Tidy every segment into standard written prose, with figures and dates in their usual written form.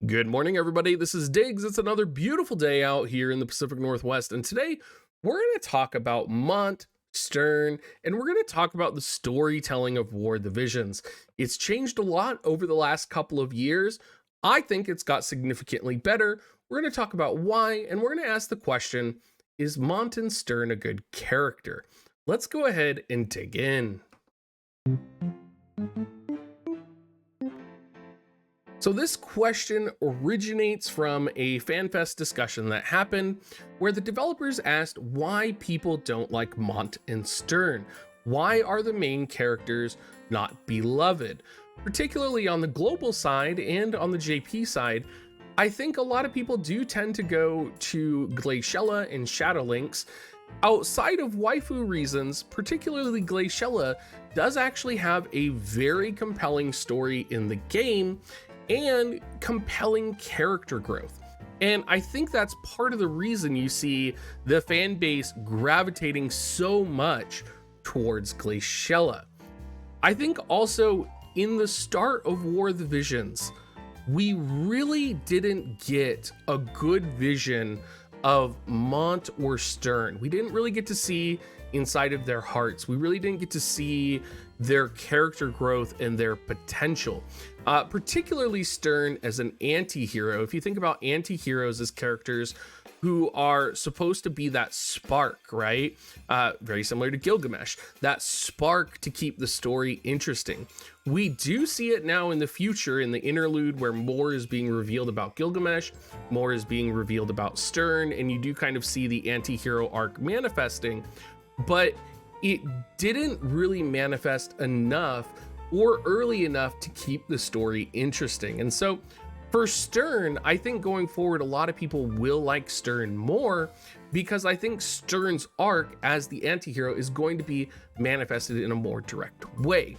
Good morning, everybody. This is Diggs. It's another beautiful day out here in the Pacific Northwest. And today we're going to talk about Mont, Stern, and we're going to talk about the storytelling of War the Visions. It's changed a lot over the last couple of years. I think it's got significantly better. We're going to talk about why, and we're going to ask the question, is Mont and Stern a good character? Let's go ahead and dig in. So this question originates from a FanFest discussion that happened where the developers asked why people don't like Mont and Stern. Why are the main characters not beloved? Particularly on the global side and on the JP side, I think a lot of people do tend to go to Glaciella and Shadowlinks. Outside of waifu reasons, particularly Glaciella does actually have a very compelling story in the game and compelling character growth. And I think that's part of the reason you see the fan base gravitating so much towards Glaciella. I think also in the start of War of the Visions, we really didn't get a good vision of Mont or Stern. We didn't really get to see inside of their hearts. We really didn't get to see their character growth and their potential. Particularly Stern as an anti-hero. If you think about anti-heroes as characters who are supposed to be that spark, right? Very similar to Gilgamesh, that spark to keep the story interesting. We do see it now in the future in the interlude where more is being revealed about Gilgamesh, more is being revealed about Stern, and you do kind of see the anti-hero arc manifesting, but it didn't really manifest enough or early enough to keep the story interesting. And so for Stern, I think going forward, a lot of people will like Stern more because I think Stern's arc as the anti-hero is going to be manifested in a more direct way.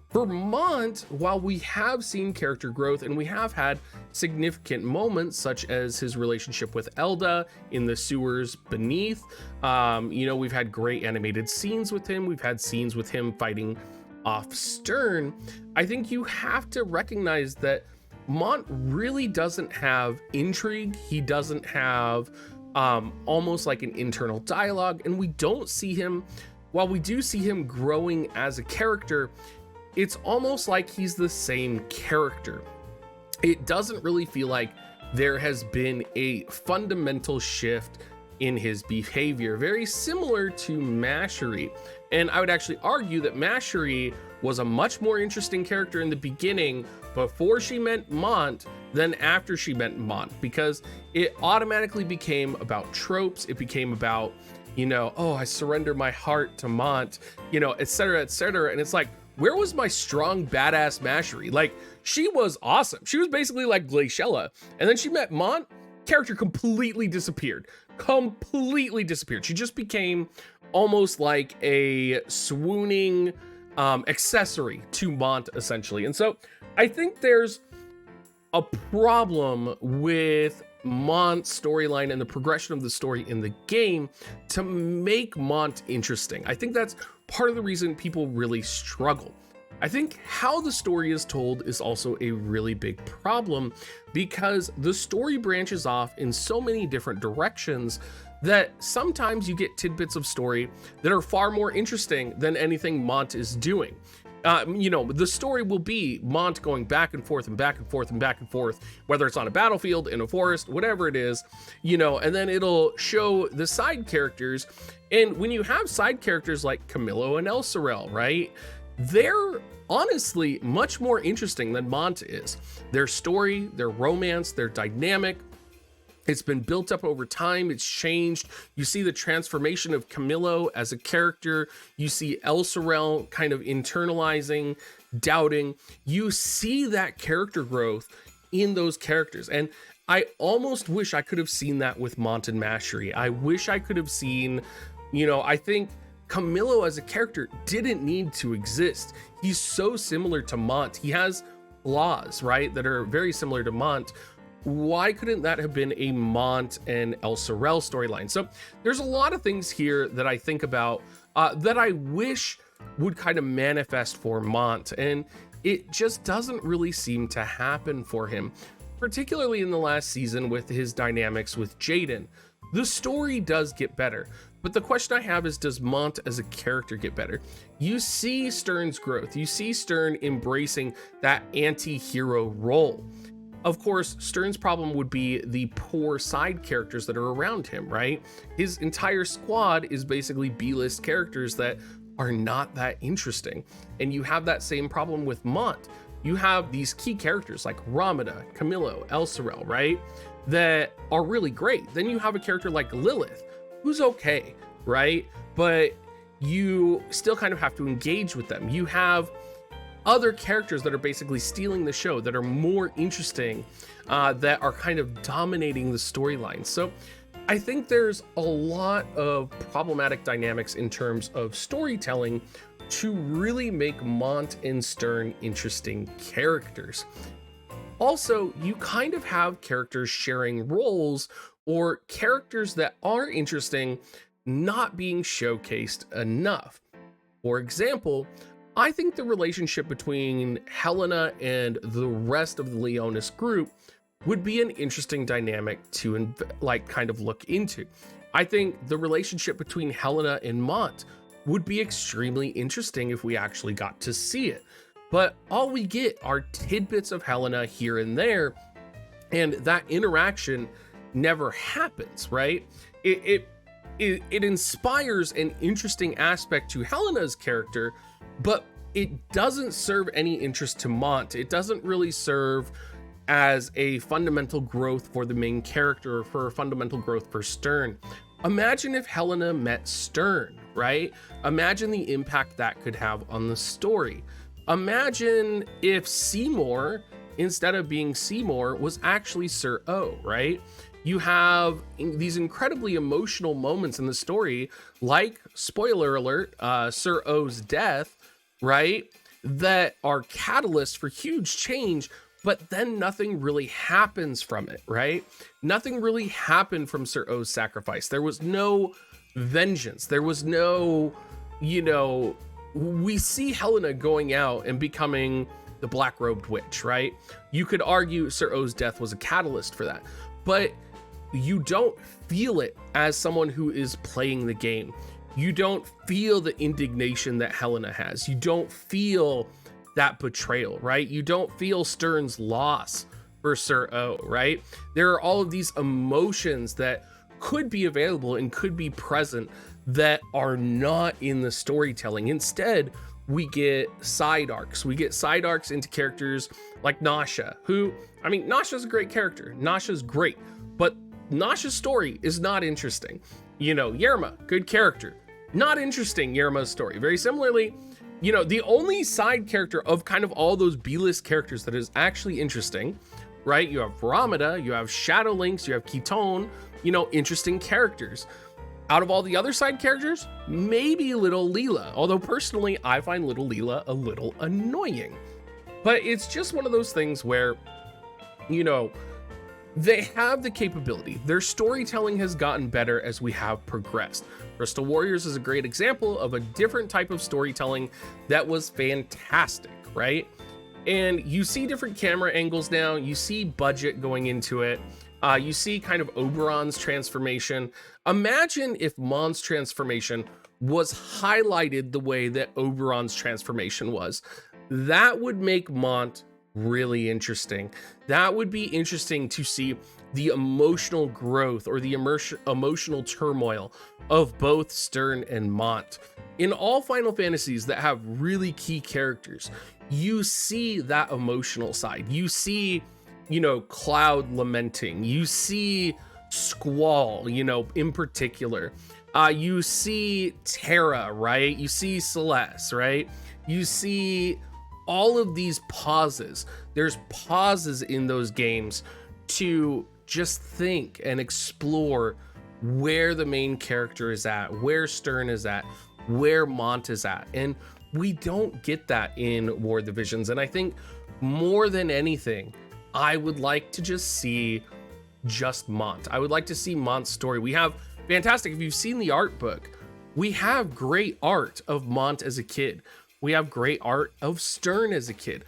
For Mont, while we have seen character growth and we have had significant moments such as his relationship with Elda in the sewers beneath, we've had great animated scenes with him. We've had scenes with him fighting off Stern. I think you have to recognize that Mont really doesn't have intrigue. He doesn't have almost like an internal dialogue, and we don't see him, while we do see him growing as a character, it's almost like he's the same character. It doesn't really feel like there has been a fundamental shift in his behavior, very similar to Mashery. And I would actually argue that Mashery was a much more interesting character in the beginning before she met Mont than after she met Mont, because it automatically became about tropes. It became about, oh, I surrender my heart to Mont, et cetera, et cetera. And it's like, where was my strong, badass Mashery? Like, she was awesome. She was basically like Glaciella. And then she met Mont, character completely disappeared. She just became almost like a swooning accessory to Mont, essentially. And so I think there's a problem with Mont's storyline and the progression of the story in the game to make Mont interesting. I think that's part of the reason people really struggle. I think how the story is told is also a really big problem because the story branches off in so many different directions that sometimes you get tidbits of story that are far more interesting than anything Mont is doing. The story will be Mont going back and forth and back and forth and back and forth, whether it's on a battlefield, in a forest, whatever it is, and then it'll show the side characters. And when you have side characters like Camillo and El Sorel, right, they're honestly much more interesting than Mont is. Their story, their romance, their dynamic, it's been built up over time. It's changed. You see the transformation of Camillo as a character. You see El Sorel kind of internalizing, doubting. You see that character growth in those characters. And I almost wish I could have seen that with Mont and Mashery. I wish I could have seen, I think Camillo as a character didn't need to exist. He's so similar to Mont. He has flaws, right, that are very similar to Mont. Why couldn't that have been a Mont and El Sorel storyline? So there's a lot of things here that I think about that I wish would kind of manifest for Mont, and it just doesn't really seem to happen for him. particularly in the last season with his dynamics with Jaden. The story does get better, but the question I have is, does Mont as a character get better? You see Stern's growth. You see Stern embracing that anti-hero role. Of course, Stern's problem would be the poor side characters that are around him, right? His entire squad is basically B-list characters that are not that interesting. And you have that same problem with Mont. You have these key characters like Ramada, Camillo, Elsorel, right? That are really great. Then you have a character like Lilith, who's okay, right? But you still kind of have to engage with them. You have other characters that are basically stealing the show, that are more interesting, that are kind of dominating the storyline. So I think there's a lot of problematic dynamics in terms of storytelling to really make Mont and Stern interesting characters. Also, you kind of have characters sharing roles, or characters that are interesting not being showcased enough. For example, I think the relationship between Helena and the rest of the Leonis group would be an interesting dynamic to kind of look into. I think the relationship between Helena and Mont would be extremely interesting if we actually got to see it. But all we get are tidbits of Helena here and there, and that interaction never happens, right? It inspires an interesting aspect to Helena's character, but it doesn't serve any interest to Mont. It doesn't really serve as a fundamental growth for the main character, or for a fundamental growth for Stern. Imagine if Helena met Stern, right? Imagine the impact that could have on the story. Imagine if Seymour, instead of being Seymour, was actually Sir O, right? You have these incredibly emotional moments in the story, like, spoiler alert, Sir O's death, right? That are catalysts for huge change, but then nothing really happens from it, right? Nothing really happened from Sir O's sacrifice. There was no vengeance. There was no, we see Helena going out and becoming the black-robed witch, right? You could argue Sir O's death was a catalyst for that, but you don't feel it as someone who is playing the game. You don't feel the indignation that Helena has. You don't feel that betrayal, right? You don't feel Stern's loss for Sir O, right? There are all of these emotions that could be available and could be present that are not in the storytelling. Instead, we get side arcs. We get side arcs into characters like Nasha, who, Nasha's a great character. Nasha's great, but Nasha's story is not interesting. Yerma, good character. Not interesting, Yerma's story. Very similarly, the only side character of kind of all those B-list characters that is actually interesting, right? You have Ramada, you have Shadow Lynx, you have Ketone, interesting characters. Out of all the other side characters, maybe Little Leela, although personally, I find Little Leela a little annoying. But it's just one of those things where, they have the capability. Their storytelling has gotten better as we have progressed. Crystal Warriors is a great example of a different type of storytelling that was fantastic, right? And you see different camera angles now. You see budget going into it. You see kind of Oberon's transformation. Imagine if Mont's transformation was highlighted the way that Oberon's transformation was. That would make Mont really interesting. That would be interesting to see the emotional growth or the emotional turmoil of both Stern and Mont. In all Final Fantasies that have really key characters, you see that emotional side. You see, Cloud lamenting. You see Squall, in particular. You see Terra, right? You see Celeste, right? You see all of these pauses. There's pauses in those games to just think and explore where the main character is at, where Stern is at, where Mont is at. And we don't get that in War of the Visions. And I think more than anything, I would like to just see just Mont. I would like to see Mont's story. We have fantastic, if you've seen the art book, we have great art of Mont as a kid. We have great art of Stern as a kid.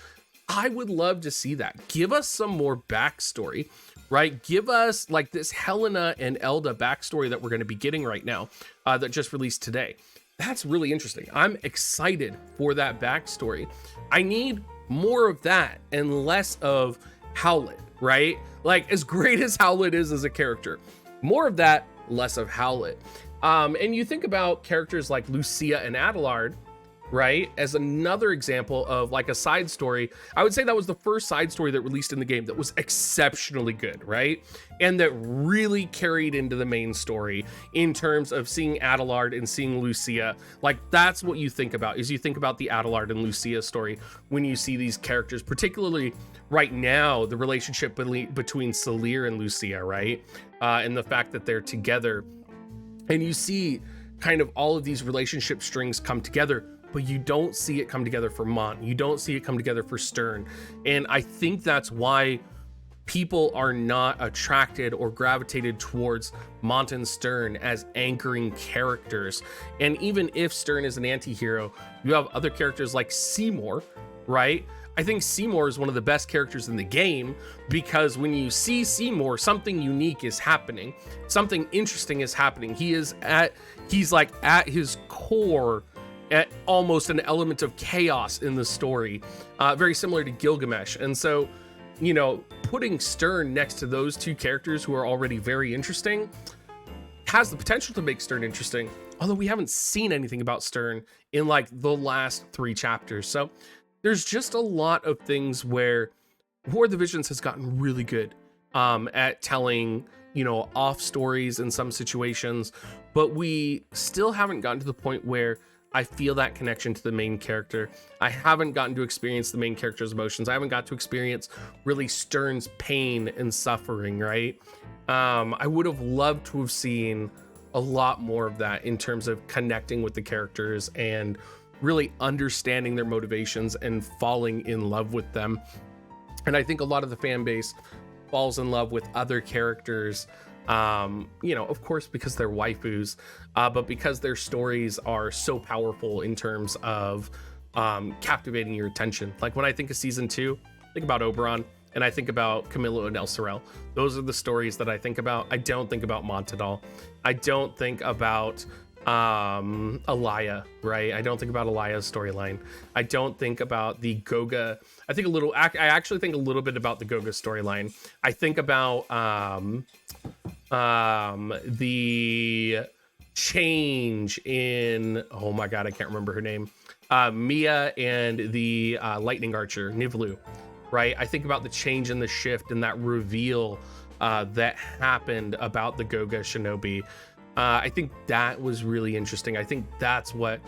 I would love to see that. Give us some more backstory, right? Give us like this Helena and Elda backstory that we're going to be getting right now, that just released today. That's really interesting. I'm excited for that backstory. I need more of that and less of Howlet, right? Like, as great as Howlet is as a character, more of that, less of Howlet. And you think about characters like Lucia and Adelard, right, as another example of like a side story. I would say that was the first side story that released in the game that was exceptionally good, right, and that really carried into the main story in terms of seeing Adelard and seeing Lucia. Like, that's what you think about, is you think about the Adelard and Lucia story when you see these characters, particularly right now, the relationship between Salir and Lucia, right, and the fact that they're together, and you see kind of all of these relationship strings come together, but you don't see it come together for Mont. You don't see it come together for Stern. And I think that's why people are not attracted or gravitated towards Mont and Stern as anchoring characters. And even if Stern is an anti-hero, you have other characters like Seymour, right? I think Seymour is one of the best characters in the game, because when you see Seymour, something unique is happening. Something interesting is happening. He's like at his core, at almost an element of chaos in the story, very similar to Gilgamesh. And so, you know, putting Stern next to those two characters who are already very interesting has the potential to make Stern interesting, although we haven't seen anything about Stern in like the last 3 chapters. So there's just a lot of things where War of the Visions has gotten really good at telling, you know, off stories in some situations, but we still haven't gotten to the point where I feel that connection to the main character. I haven't gotten to experience the main character's emotions. I haven't got to experience really Stern's pain and suffering, right? I would have loved to have seen a lot more of that in terms of connecting with the characters and really understanding their motivations and falling in love with them. And I think a lot of the fan base falls in love with other characters, you know, of course, because they're waifus, but because their stories are so powerful in terms of captivating your attention. Like when I think of season 2, think about Oberon, and I think about Camilo and El Sorel. Those are the stories that I think about. I don't think about Mont at all. I don't think about Alaya, right? I don't think about Alaya's storyline. I don't think about the Goga. I actually think a little bit about the Goga storyline. I think about the change in, oh my god, I can't remember her name, Mia and the lightning archer Nivlu, right? I think about the change and the shift and that reveal that happened about the Goga shinobi. I think that was really interesting. I think that's what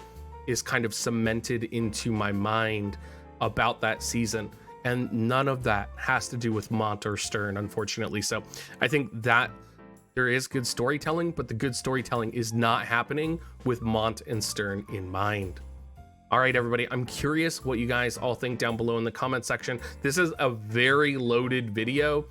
is kind of cemented into my mind about that season, and none of that has to do with Mont or Stern, unfortunately. So I think that there is good storytelling, but the good storytelling is not happening with Mont and Stern in mind. All right, everybody, I'm curious what you guys all think down below in the comment section. This is a very loaded video.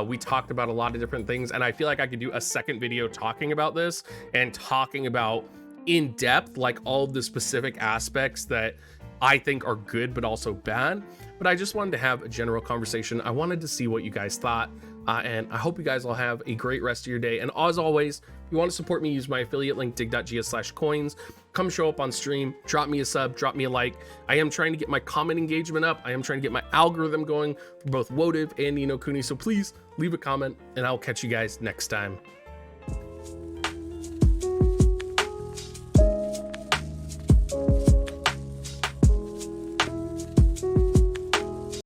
We talked about a lot of different things, and I feel like I could do a second video talking about this and talking about in depth, like all of the specific aspects that I think are good, but also bad. But I just wanted to have a general conversation. I wanted to see what you guys thought. And I hope you guys all have a great rest of your day. And as always, if you want to support me, use my affiliate link, dig.gs/coins. Come show up on stream, drop me a sub, drop me a like. I am trying to get my comment engagement up. I am trying to get my algorithm going for both WoTV and Ni no Kuni. So please leave a comment, and I'll catch you guys next time.